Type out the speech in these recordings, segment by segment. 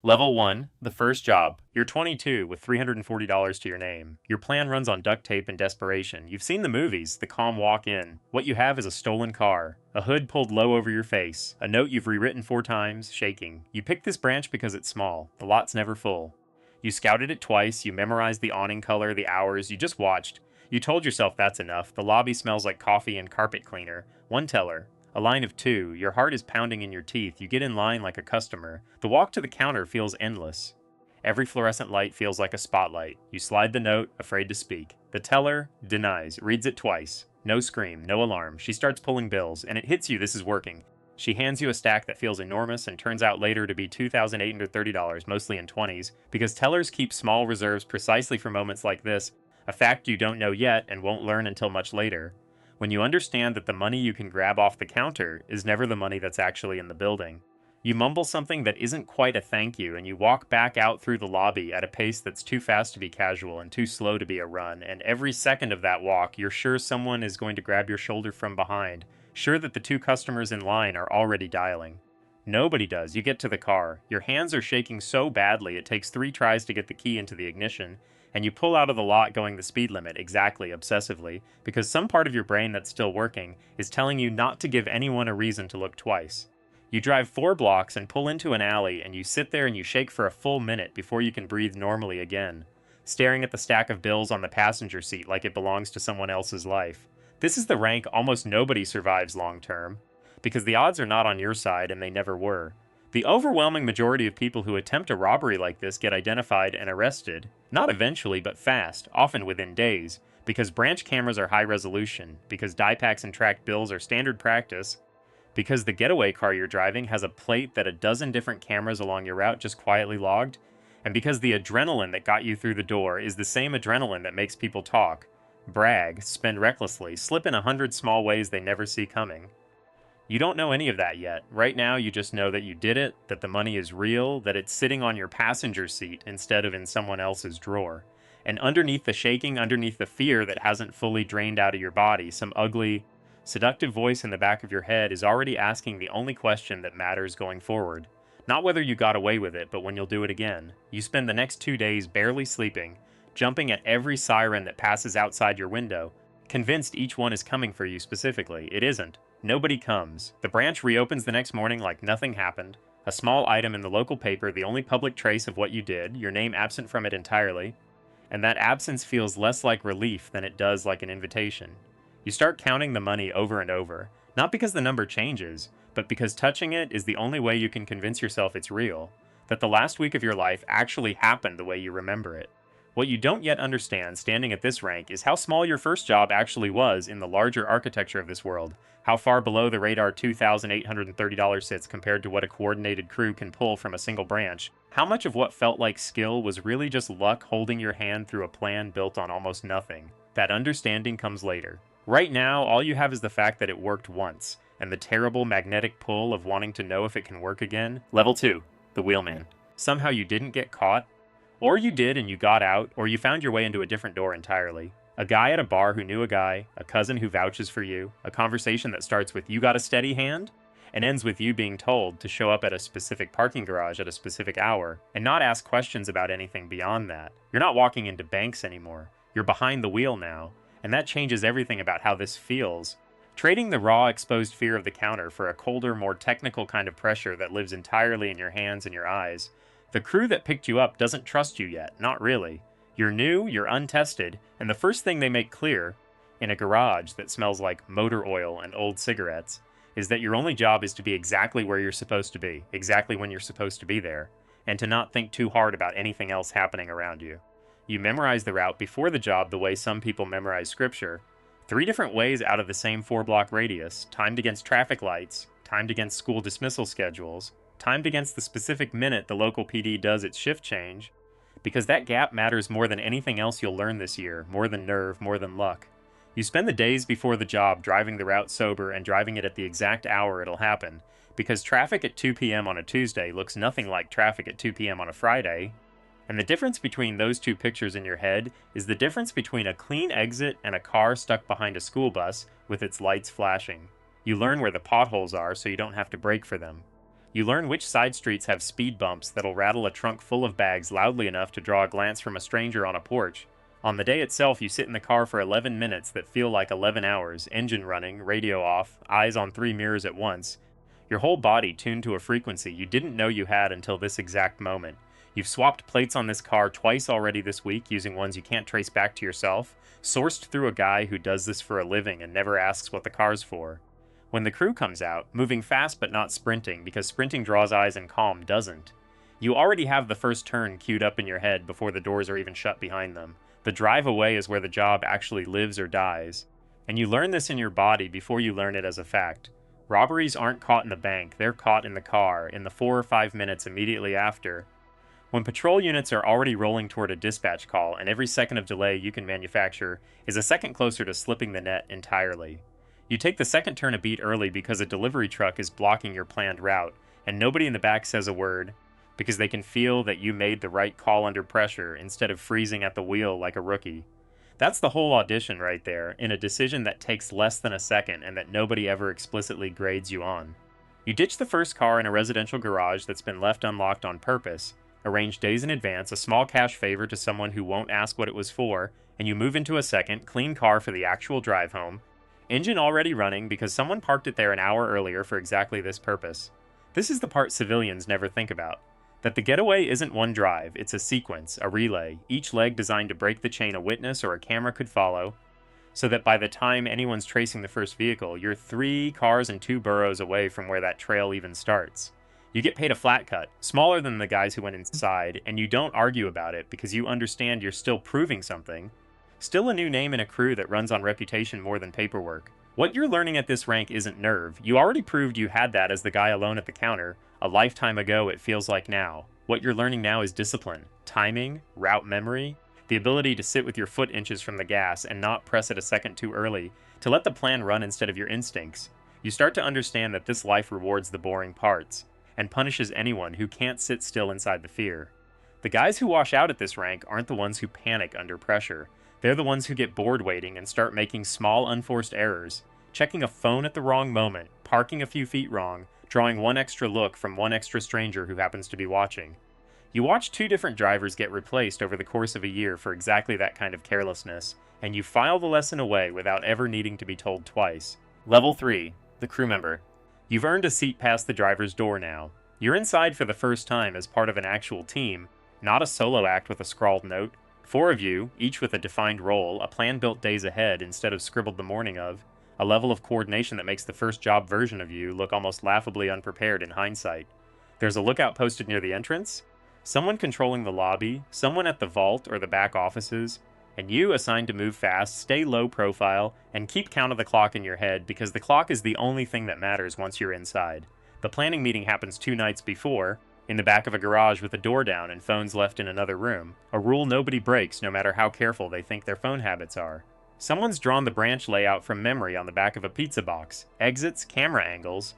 Level 1, the first job. You're 22 with $340 to your name. Your plan runs on duct tape and desperation. You've seen the movies, the calm walk in. What you have is a stolen car, a hood pulled low over your face, a note you've rewritten 4 times, shaking. You picked this branch because it's small. The lot's never full. You scouted it twice, you memorized the awning color, the hours, you just watched. You told yourself that's enough. The lobby smells like coffee and carpet cleaner. One teller. A line of two, your heart is pounding in your teeth, you get in line like a customer. The walk to the counter feels endless. Every fluorescent light feels like a spotlight. You slide the note, afraid to speak. The teller denies, reads it twice. No scream, no alarm. She starts pulling bills, and it hits you this is working. She hands you a stack that feels enormous and turns out later to be $2,830, mostly in 20s, because tellers keep small reserves precisely for moments like this, a fact you don't know yet and won't learn until much later. When you understand that the money you can grab off the counter is never the money that's actually in the building. You mumble something that isn't quite a thank you, and you walk back out through the lobby at a pace that's too fast to be casual and too slow to be a run, and every second of that walk, you're sure someone is going to grab your shoulder from behind, sure that the two customers in line are already dialing. Nobody does. You get to the car. Your hands are shaking so badly it takes 3 tries to get the key into the ignition, and you pull out of the lot going the speed limit exactly, obsessively, because some part of your brain that's still working is telling you not to give anyone a reason to look twice. You drive 4 blocks and pull into an alley, and you sit there and you shake for a full minute before you can breathe normally again, staring at the stack of bills on the passenger seat like it belongs to someone else's life. This is the rank almost nobody survives long term, because the odds are not on your side and they never were. The overwhelming majority of people who attempt a robbery like this get identified and arrested, not eventually, but fast, often within days, because branch cameras are high resolution, because die packs and tracked bills are standard practice, because the getaway car you're driving has a plate that a dozen different cameras along your route just quietly logged, and because the adrenaline that got you through the door is the same adrenaline that makes people talk, brag, spend recklessly, slip in 100 small ways they never see coming. You don't know any of that yet. Right now, you just know that you did it, that the money is real, that it's sitting on your passenger seat instead of in someone else's drawer. And underneath the shaking, underneath the fear that hasn't fully drained out of your body, some ugly, seductive voice in the back of your head is already asking the only question that matters going forward. Not whether you got away with it, but when you'll do it again. You spend the next 2 days barely sleeping, jumping at every siren that passes outside your window, convinced each one is coming for you specifically. It isn't. Nobody comes. The branch reopens the next morning like nothing happened. A small item in the local paper, the only public trace of what you did, your name absent from it entirely. And that absence feels less like relief than it does like an invitation. You start counting the money over and over, not because the number changes, but because touching it is the only way you can convince yourself it's real, that the last week of your life actually happened the way you remember it. What you don't yet understand, standing at this rank, is how small your first job actually was in the larger architecture of this world, how far below the radar $2,830 sits compared to what a coordinated crew can pull from a single branch, how much of what felt like skill was really just luck holding your hand through a plan built on almost nothing. That understanding comes later. Right now, all you have is the fact that it worked once, and the terrible magnetic pull of wanting to know if it can work again. Level 2, the Wheelman. Somehow you didn't get caught, or you did and you got out, or you found your way into a different door entirely. A guy at a bar who knew a guy, a cousin who vouches for you, a conversation that starts with "you got a steady hand?" and ends with you being told to show up at a specific parking garage at a specific hour, and not ask questions about anything beyond that. You're not walking into banks anymore. You're behind the wheel now, and that changes everything about how this feels. Trading the raw, exposed fear of the counter for a colder, more technical kind of pressure that lives entirely in your hands and your eyes. The crew that picked you up doesn't trust you yet, not really. You're new, you're untested, and the first thing they make clear, in a garage that smells like motor oil and old cigarettes, is that your only job is to be exactly where you're supposed to be, exactly when you're supposed to be there, and to not think too hard about anything else happening around you. You memorize the route before the job the way some people memorize scripture, 3 different ways out of the same 4-block radius, timed against traffic lights, timed against school dismissal schedules, timed against the specific minute the local PD does its shift change, because that gap matters more than anything else you'll learn this year, more than nerve, more than luck. You spend the days before the job driving the route sober and driving it at the exact hour it'll happen, because traffic at 2 p.m. on a Tuesday looks nothing like traffic at 2 p.m. on a Friday, and the difference between those two pictures in your head is the difference between a clean exit and a car stuck behind a school bus with its lights flashing. You learn where the potholes are so you don't have to brake for them. You learn which side streets have speed bumps that'll rattle a trunk full of bags loudly enough to draw a glance from a stranger on a porch. On the day itself, you sit in the car for 11 minutes that feel like 11 hours, engine running, radio off, eyes on 3 mirrors at once. Your whole body tuned to a frequency you didn't know you had until this exact moment. You've swapped plates on this car twice already this week using ones you can't trace back to yourself, sourced through a guy who does this for a living and never asks what the car's for. When the crew comes out, moving fast but not sprinting because sprinting draws eyes and calm doesn't, you already have the first turn queued up in your head before the doors are even shut behind them. The drive away is where the job actually lives or dies. And you learn this in your body before you learn it as a fact. Robberies aren't caught in the bank, they're caught in the car in the 4 or 5 minutes immediately after. When patrol units are already rolling toward a dispatch call, and every second of delay you can manufacture is a second closer to slipping the net entirely. You take the second turn a beat early because a delivery truck is blocking your planned route, and nobody in the back says a word, because they can feel that you made the right call under pressure instead of freezing at the wheel like a rookie. That's the whole audition right there, in a decision that takes less than a second and that nobody ever explicitly grades you on. You ditch the first car in a residential garage that's been left unlocked on purpose, arrange days in advance a small cash favor to someone who won't ask what it was for, and you move into a second, clean car for the actual drive home, engine already running because someone parked it there an hour earlier for exactly this purpose. This is the part civilians never think about. That the getaway isn't one drive, it's a sequence, a relay, each leg designed to break the chain a witness or a camera could follow, so that by the time anyone's tracing the first vehicle, you're 3 cars and 2 burrows away from where that trail even starts. You get paid a flat cut, smaller than the guys who went inside, and you don't argue about it because you understand you're still proving something. Still a new name in a crew that runs on reputation more than paperwork. What you're learning at this rank isn't nerve. You already proved you had that as the guy alone at the counter. A lifetime ago, it feels like now. What you're learning now is discipline, timing, route memory, the ability to sit with your foot inches from the gas and not press it a second too early, to let the plan run instead of your instincts. You start to understand that this life rewards the boring parts, and punishes anyone who can't sit still inside the fear. The guys who wash out at this rank aren't the ones who panic under pressure. They're the ones who get bored waiting and start making small unforced errors, checking a phone at the wrong moment, parking a few feet wrong, drawing one extra look from one extra stranger who happens to be watching. You watch 2 different drivers get replaced over the course of a year for exactly that kind of carelessness, and you file the lesson away without ever needing to be told twice. Level 3, the crew member. You've earned a seat past the driver's door now. You're inside for the first time as part of an actual team, not a solo act with a scrawled note. 4 of you, each with a defined role, a plan built days ahead instead of scribbled the morning of, a level of coordination that makes the first job version of you look almost laughably unprepared in hindsight. There's a lookout posted near the entrance, someone controlling the lobby, someone at the vault or the back offices, and you assigned to move fast, stay low profile, and keep count of the clock in your head because the clock is the only thing that matters once you're inside. The planning meeting happens 2 nights before, in the back of a garage with the door down and phones left in another room, a rule nobody breaks no matter how careful they think their phone habits are. Someone's drawn the branch layout from memory on the back of a pizza box, exits, camera angles,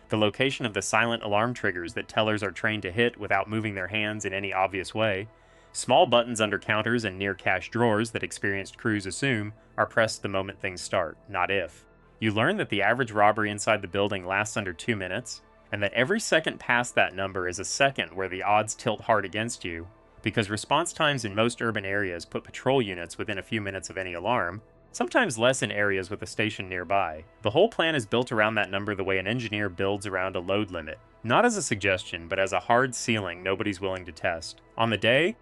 the location of the silent alarm triggers that tellers are trained to hit without moving their hands in any obvious way, small buttons under counters and near cash drawers that experienced crews assume are pressed the moment things start, not if. You learn that the average robbery inside the building lasts under 2 minutes, and that every second past that number is a second where the odds tilt hard against you, because response times in most urban areas put patrol units within a few minutes of any alarm, sometimes less in areas with a station nearby. The whole plan is built around that number the way an engineer builds around a load limit, not as a suggestion, but as a hard ceiling nobody's willing to test. On the day,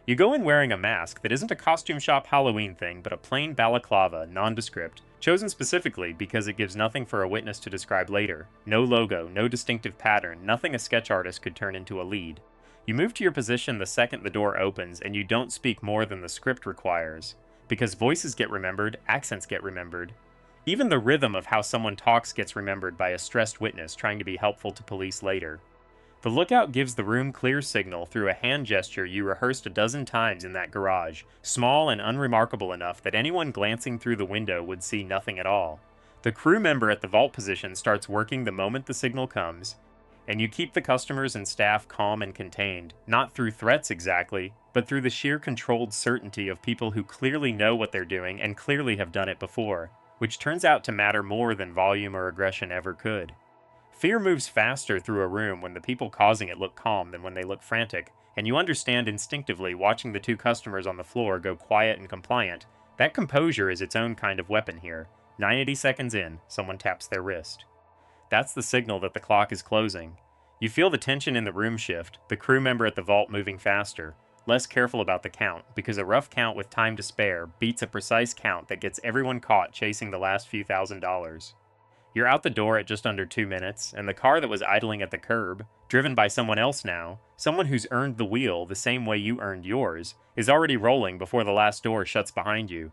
you go in wearing a mask that isn't a costume shop Halloween thing, but a plain balaclava, nondescript, chosen specifically because it gives nothing for a witness to describe later. No logo, no distinctive pattern, nothing a sketch artist could turn into a lead. You move to your position the second the door opens, and you don't speak more than the script requires. Because voices get remembered, accents get remembered. Even the rhythm of how someone talks gets remembered by a stressed witness trying to be helpful to police later. The lookout gives the room clear signal through a hand gesture you rehearsed a dozen times in that garage, small and unremarkable enough that anyone glancing through the window would see nothing at all. The crew member at the vault position starts working the moment the signal comes, and you keep the customers and staff calm and contained, not through threats exactly, but through the sheer controlled certainty of people who clearly know what they're doing and clearly have done it before, which turns out to matter more than volume or aggression ever could. Fear moves faster through a room when the people causing it look calm than when they look frantic, and you understand instinctively watching the two customers on the floor go quiet and compliant. That composure is its own kind of weapon here. 90 seconds in, someone taps their wrist. That's the signal that the clock is closing. You feel the tension in the room shift, the crew member at the vault moving faster, less careful about the count, because a rough count with time to spare beats a precise count that gets everyone caught chasing the last few $1,000s. You're out the door at just under 2 minutes, and the car that was idling at the curb, driven by someone else now, someone who's earned the wheel the same way you earned yours, is already rolling before the last door shuts behind you.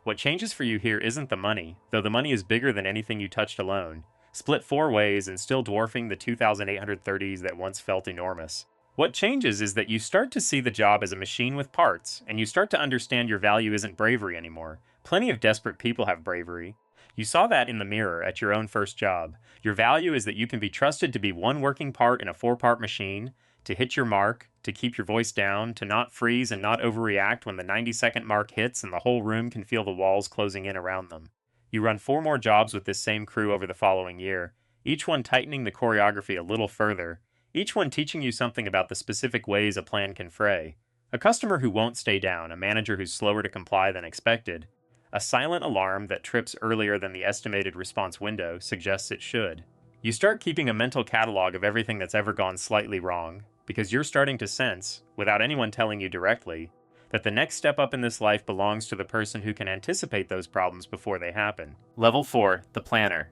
What changes for you here isn't the money, though the money is bigger than anything you touched alone, split 4 ways and still dwarfing the 2,830s that once felt enormous. What changes is that you start to see the job as a machine with parts, and you start to understand your value isn't bravery anymore. Plenty of desperate people have bravery. You saw that in the mirror at your own first job. Your value is that you can be trusted to be one working part in a 4-part machine, to hit your mark, to keep your voice down, to not freeze and not overreact when the 90-second mark hits and the whole room can feel the walls closing in around them. You run 4 more jobs with this same crew over the following year, each one tightening the choreography a little further, each one teaching you something about the specific ways a plan can fray. A customer who won't stay down, a manager who's slower to comply than expected, a silent alarm that trips earlier than the estimated response window suggests it should. You start keeping a mental catalog of everything that's ever gone slightly wrong, because you're starting to sense, without anyone telling you directly, that the next step up in this life belongs to the person who can anticipate those problems before they happen. Level 4, the planner.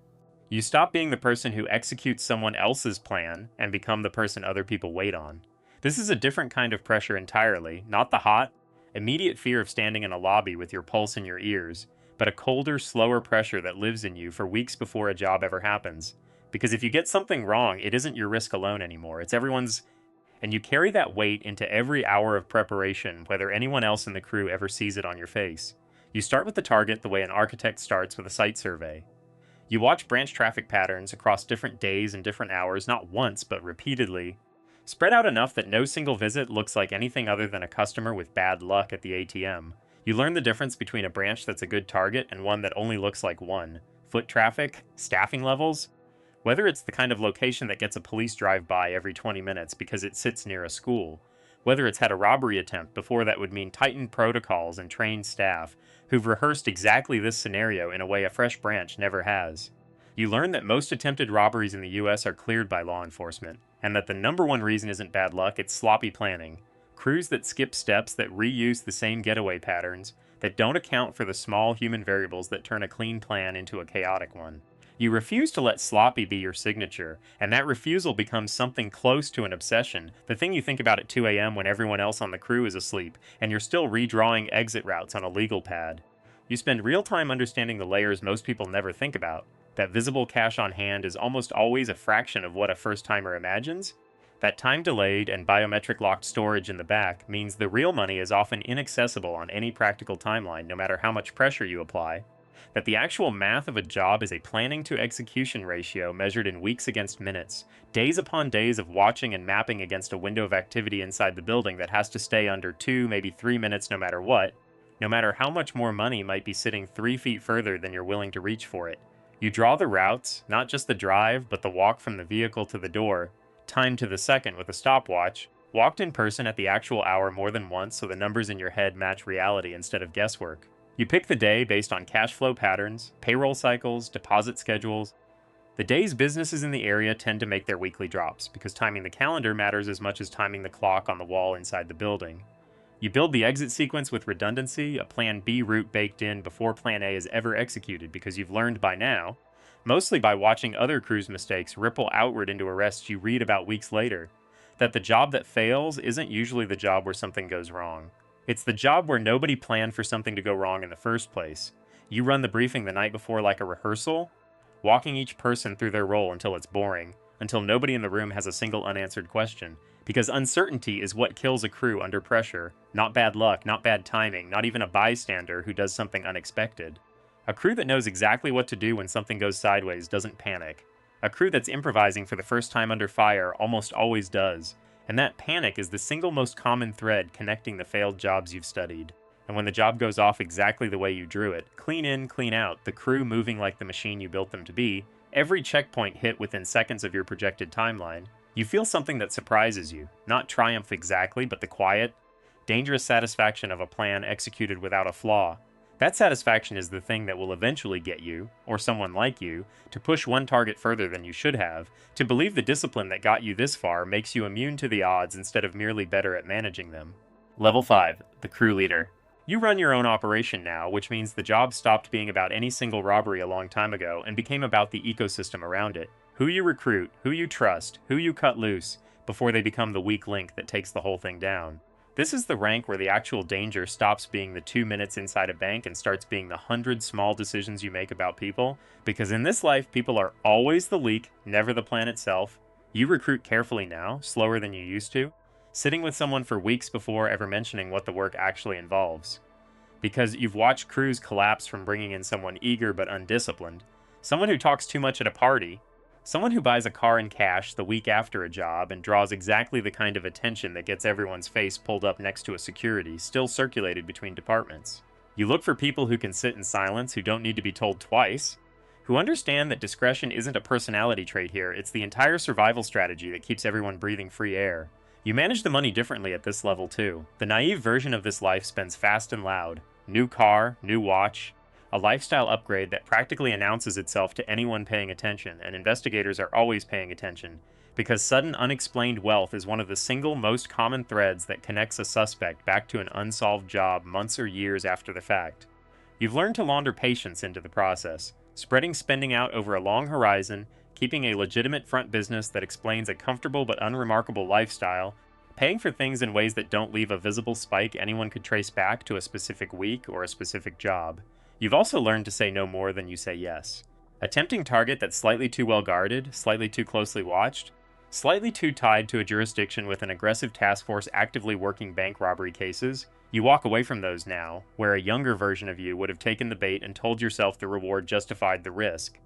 You stop being the person who executes someone else's plan and become the person other people wait on. This is a different kind of pressure entirely, not the hot, immediate fear of standing in a lobby with your pulse in your ears, but a colder, slower pressure that lives in you for weeks before a job ever happens. Because if you get something wrong, it isn't your risk alone anymore, it's everyone's, and you carry that weight into every hour of preparation, whether anyone else in the crew ever sees it on your face. You start with the target the way an architect starts with a site survey. You watch branch traffic patterns across different days and different hours, not once, but repeatedly, spread out enough that no single visit looks like anything other than a customer with bad luck at the ATM. You learn the difference between a branch that's a good target and one that only looks like one. Foot traffic, staffing levels, whether it's the kind of location that gets a police drive-by every 20 minutes because it sits near a school, whether it's had a robbery attempt before that would mean tightened protocols and trained staff who've rehearsed exactly this scenario in a way a fresh branch never has. You learn that most attempted robberies in the US are cleared by law enforcement, and that the number one reason isn't bad luck, it's sloppy planning. Crews that skip steps, that reuse the same getaway patterns, that don't account for the small human variables that turn a clean plan into a chaotic one. You refuse to let sloppy be your signature, and that refusal becomes something close to an obsession, the thing you think about at 2 a.m. when everyone else on the crew is asleep, and you're still redrawing exit routes on a legal pad. You spend real time understanding the layers most people never think about, that visible cash on hand is almost always a fraction of what a first-timer imagines, that time-delayed and biometric-locked storage in the back means the real money is often inaccessible on any practical timeline no matter how much pressure you apply, that the actual math of a job is a planning-to-execution ratio measured in weeks against minutes, days upon days of watching and mapping against a window of activity inside the building that has to stay under 2, maybe 3 minutes no matter what, no matter how much more money might be sitting 3 feet further than you're willing to reach for it. You draw the routes, not just the drive, but the walk from the vehicle to the door, timed to the second with a stopwatch, walked in person at the actual hour more than once so the numbers in your head match reality instead of guesswork. You pick the day based on cash flow patterns, payroll cycles, deposit schedules. The days businesses in the area tend to make their weekly drops, because timing the calendar matters as much as timing the clock on the wall inside the building. You build the exit sequence with redundancy, a plan B route baked in before plan A is ever executed because you've learned by now, mostly by watching other crews' mistakes ripple outward into arrests you read about weeks later, that the job that fails isn't usually the job where something goes wrong. It's the job where nobody planned for something to go wrong in the first place. You run the briefing the night before like a rehearsal, walking each person through their role until it's boring, until nobody in the room has a single unanswered question. Because uncertainty is what kills a crew under pressure, not bad luck, not bad timing, not even a bystander who does something unexpected. A crew that knows exactly what to do when something goes sideways doesn't panic. A crew that's improvising for the first time under fire almost always does, and that panic is the single most common thread connecting the failed jobs you've studied. And when the job goes off exactly the way you drew it, clean in, clean out, the crew moving like the machine you built them to be, Every checkpoint hit within seconds of your projected timeline, you feel something that surprises you. Not triumph exactly, but the quiet, dangerous satisfaction of a plan executed without a flaw. That satisfaction is the thing that will eventually get you, or someone like you, to push one target further than you should have, to believe the discipline that got you this far makes you immune to the odds instead of merely better at managing them. Level 5, the crew leader. You run your own operation now, which means the job stopped being about any single robbery a long time ago and became about the ecosystem around it. Who you recruit, who you trust, who you cut loose, before they become the weak link that takes the whole thing down. This is the rank where the actual danger stops being the 2 minutes inside a bank and starts being the 100 small decisions you make about people, because in this life, people are always the leak, never the plan itself. You recruit carefully now, slower than you used to, sitting with someone for weeks before ever mentioning what the work actually involves. Because you've watched crews collapse from bringing in someone eager but undisciplined, someone who talks too much at a party, someone who buys a car in cash the week after a job and draws exactly the kind of attention that gets everyone's face pulled up next to a security still circulated between departments. You look for people who can sit in silence, who don't need to be told twice, who understand that discretion isn't a personality trait here, it's the entire survival strategy that keeps everyone breathing free air. You manage the money differently at this level too. The naive version of this life spends fast and loud. New car, new watch, a lifestyle upgrade that practically announces itself to anyone paying attention, and investigators are always paying attention, because sudden unexplained wealth is one of the single most common threads that connects a suspect back to an unsolved job months or years after the fact. You've learned to launder patience into the process, spreading spending out over a long horizon, keeping a legitimate front business that explains a comfortable but unremarkable lifestyle, paying for things in ways that don't leave a visible spike anyone could trace back to a specific week or a specific job. You've also learned to say no more than you say yes. A tempting target that's slightly too well guarded, slightly too closely watched, slightly too tied to a jurisdiction with an aggressive task force actively working bank robbery cases, you walk away from those now, where a younger version of you would have taken the bait and told yourself the reward justified the risk.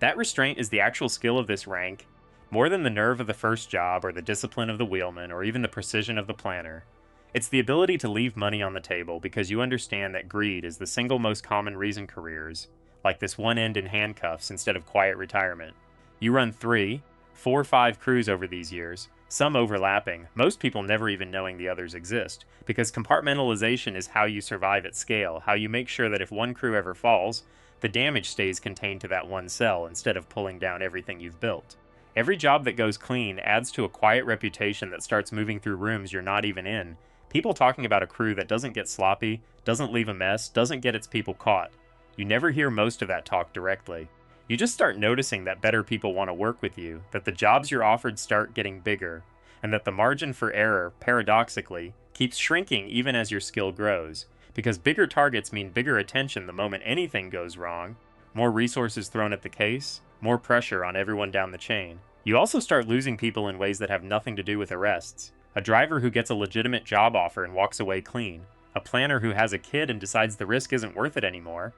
That restraint is the actual skill of this rank, more than the nerve of the first job or the discipline of the wheelman or even the precision of the planner. It's the ability to leave money on the table because you understand that greed is the single most common reason careers, like this one end in handcuffs instead of quiet retirement. You run 3, 4, 5 crews over these years, some overlapping, most people never even knowing the others exist, because compartmentalization is how you survive at scale, how you make sure that if one crew ever falls, the damage stays contained to that one cell instead of pulling down everything you've built. Every job that goes clean adds to a quiet reputation that starts moving through rooms you're not even in. People talking about a crew that doesn't get sloppy, doesn't leave a mess, doesn't get its people caught. You never hear most of that talk directly. You just start noticing that better people want to work with you, that the jobs you're offered start getting bigger, and that the margin for error, paradoxically, keeps shrinking even as your skill grows. Because bigger targets mean bigger attention the moment anything goes wrong, more resources thrown at the case, more pressure on everyone down the chain. You also start losing people in ways that have nothing to do with arrests. A driver who gets a legitimate job offer and walks away clean. A planner who has a kid and decides the risk isn't worth it anymore.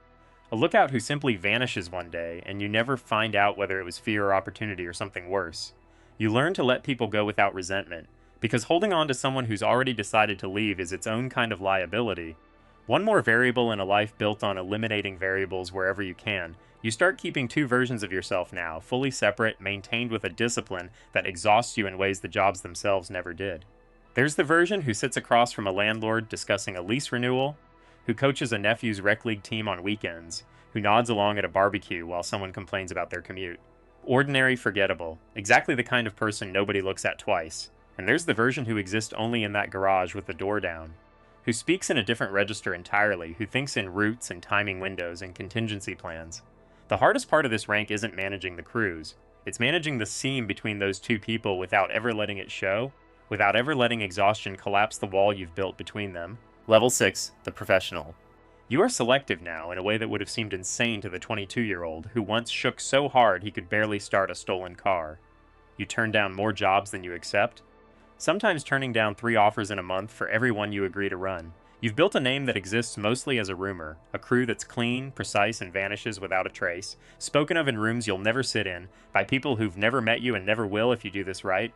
A lookout who simply vanishes one day and you never find out whether it was fear or opportunity or something worse. You learn to let people go without resentment, because holding on to someone who's already decided to leave is its own kind of liability. One more variable in a life built on eliminating variables wherever you can. You start keeping 2 versions of yourself now, fully separate, maintained with a discipline that exhausts you in ways the jobs themselves never did. There's the version who sits across from a landlord discussing a lease renewal, who coaches a nephew's rec league team on weekends, who nods along at a barbecue while someone complains about their commute. Ordinary, forgettable, exactly the kind of person nobody looks at twice. And there's the version who exists only in that garage with the door down, who speaks in a different register entirely, who thinks in routes and timing windows and contingency plans. The hardest part of this rank isn't managing the crews. It's managing the seam between those 2 people without ever letting it show, without ever letting exhaustion collapse the wall you've built between them. Level 6, the professional. You are selective now in a way that would have seemed insane to the 22-year-old who once shook so hard he could barely start a stolen car. You turn down more jobs than you accept, sometimes turning down 3 offers in a month for every one you agree to run. You've built a name that exists mostly as a rumor, a crew that's clean, precise, and vanishes without a trace, spoken of in rooms you'll never sit in, by people who've never met you and never will if you do this right.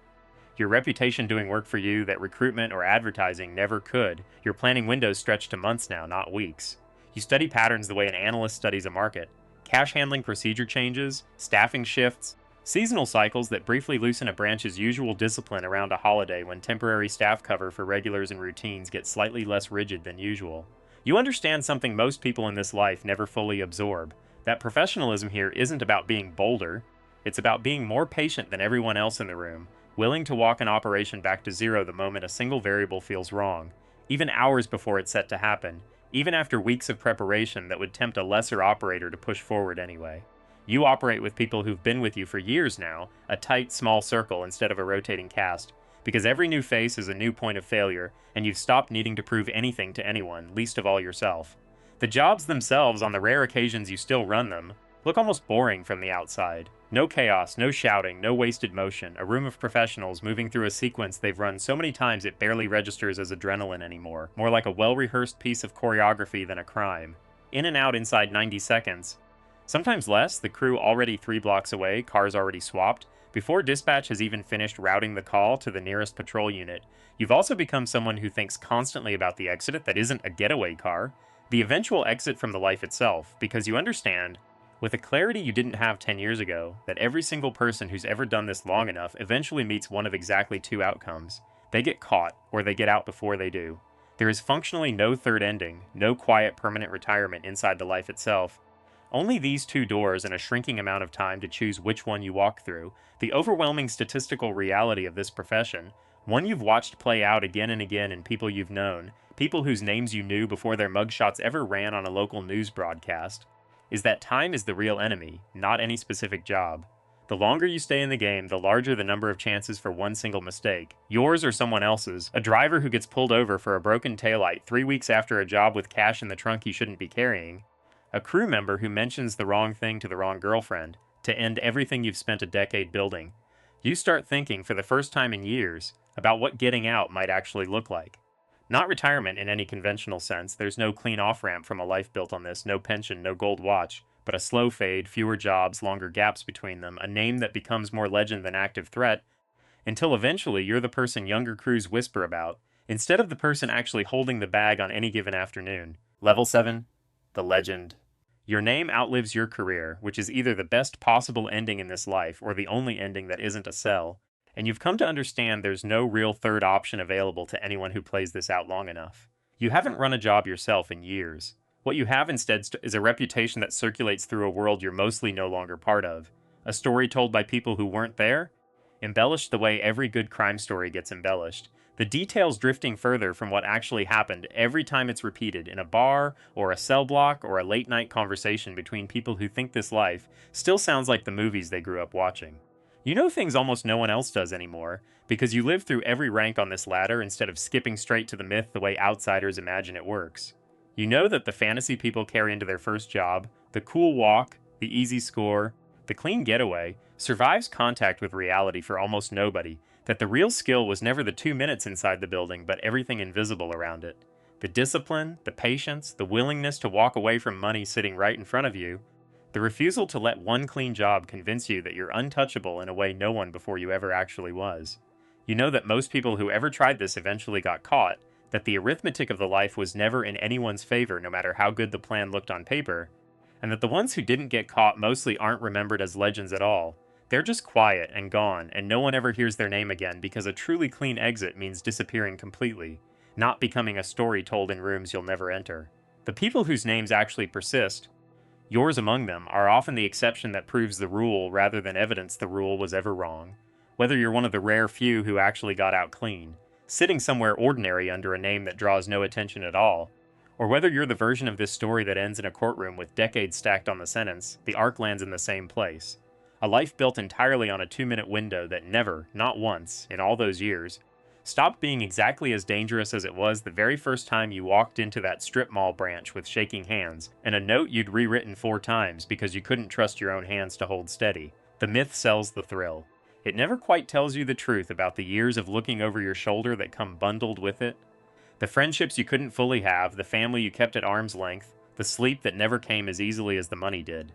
Your reputation doing work for you that recruitment or advertising never could. Your planning windows stretch to months now, not weeks. You study patterns the way an analyst studies a market. Cash handling procedure changes, staffing shifts, seasonal cycles that briefly loosen a branch's usual discipline around a holiday when temporary staff cover for regulars and routines get slightly less rigid than usual. You understand something most people in this life never fully absorb, that professionalism here isn't about being bolder, it's about being more patient than everyone else in the room, willing to walk an operation back to zero the moment a single variable feels wrong, even hours before it's set to happen, even after weeks of preparation that would tempt a lesser operator to push forward anyway. You operate with people who've been with you for years now, a tight, small circle instead of a rotating cast, because every new face is a new point of failure, and you've stopped needing to prove anything to anyone, least of all yourself. The jobs themselves, on the rare occasions you still run them, look almost boring from the outside. No chaos, no shouting, no wasted motion, a room of professionals moving through a sequence they've run so many times it barely registers as adrenaline anymore, more like a well-rehearsed piece of choreography than a crime. In and out inside 90 seconds. Sometimes less, the crew already 3 blocks away, cars already swapped, before dispatch has even finished routing the call to the nearest patrol unit. You've also become someone who thinks constantly about the exit that isn't a getaway car, the eventual exit from the life itself, because you understand, with a clarity you didn't have 10 years ago, that every single person who's ever done this long enough eventually meets one of exactly 2 outcomes. They get caught, or they get out before they do. There is functionally no third ending, no quiet permanent retirement inside the life itself. Only these 2 doors and a shrinking amount of time to choose which one you walk through, the overwhelming statistical reality of this profession, one you've watched play out again and again in people you've known, people whose names you knew before their mugshots ever ran on a local news broadcast, is that time is the real enemy, not any specific job. The longer you stay in the game, the larger the number of chances for one single mistake, yours or someone else's, a driver who gets pulled over for a broken taillight 3 weeks after a job with cash in the trunk he shouldn't be carrying, a crew member who mentions the wrong thing to the wrong girlfriend, to end everything you've spent a decade building. You start thinking, for the first time in years, about what getting out might actually look like. Not retirement in any conventional sense, there's no clean off-ramp from a life built on this, no pension, no gold watch, but a slow fade, fewer jobs, longer gaps between them, a name that becomes more legend than active threat, until eventually you're the person younger crews whisper about, instead of the person actually holding the bag on any given afternoon. Level 7, the legend. Your name outlives your career, which is either the best possible ending in this life or the only ending that isn't a cell, and you've come to understand there's no real third option available to anyone who plays this out long enough. You haven't run a job yourself in years. What you have instead is a reputation that circulates through a world you're mostly no longer part of. A story told by people who weren't there? Embellished the way every good crime story gets embellished. The details drifting further from what actually happened every time it's repeated in a bar, or a cell block, or a late-night conversation between people who think this life still sounds like the movies they grew up watching. You know things almost no one else does anymore, because you live through every rank on this ladder instead of skipping straight to the myth the way outsiders imagine it works. You know that the fantasy people carry into their first job, the cool walk, the easy score, the clean getaway, survives contact with reality for almost nobody, that the real skill was never the 2 minutes inside the building, but everything invisible around it. The discipline, the patience, the willingness to walk away from money sitting right in front of you, the refusal to let one clean job convince you that you're untouchable in a way no one before you ever actually was. You know that most people who ever tried this eventually got caught, that the arithmetic of the life was never in anyone's favor no matter how good the plan looked on paper, and that the ones who didn't get caught mostly aren't remembered as legends at all. They're just quiet and gone, and no one ever hears their name again because a truly clean exit means disappearing completely, not becoming a story told in rooms you'll never enter. The people whose names actually persist, yours among them, are often the exception that proves the rule rather than evidence the rule was ever wrong. Whether you're one of the rare few who actually got out clean, sitting somewhere ordinary under a name that draws no attention at all, or whether you're the version of this story that ends in a courtroom with decades stacked on the sentence, the arc lands in the same place. A life built entirely on a 2-minute window that never, not once, in all those years, stopped being exactly as dangerous as it was the very first time you walked into that strip mall branch with shaking hands, and a note you'd rewritten 4 times because you couldn't trust your own hands to hold steady. The myth sells the thrill. It never quite tells you the truth about the years of looking over your shoulder that come bundled with it. The friendships you couldn't fully have, the family you kept at arm's length, the sleep that never came as easily as the money did.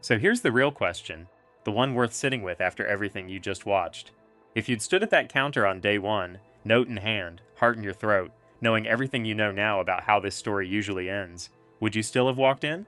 So here's the real question, the one worth sitting with after everything you just watched. If you'd stood at that counter on day 1, note in hand, heart in your throat, knowing everything you know now about how this story usually ends, would you still have walked in?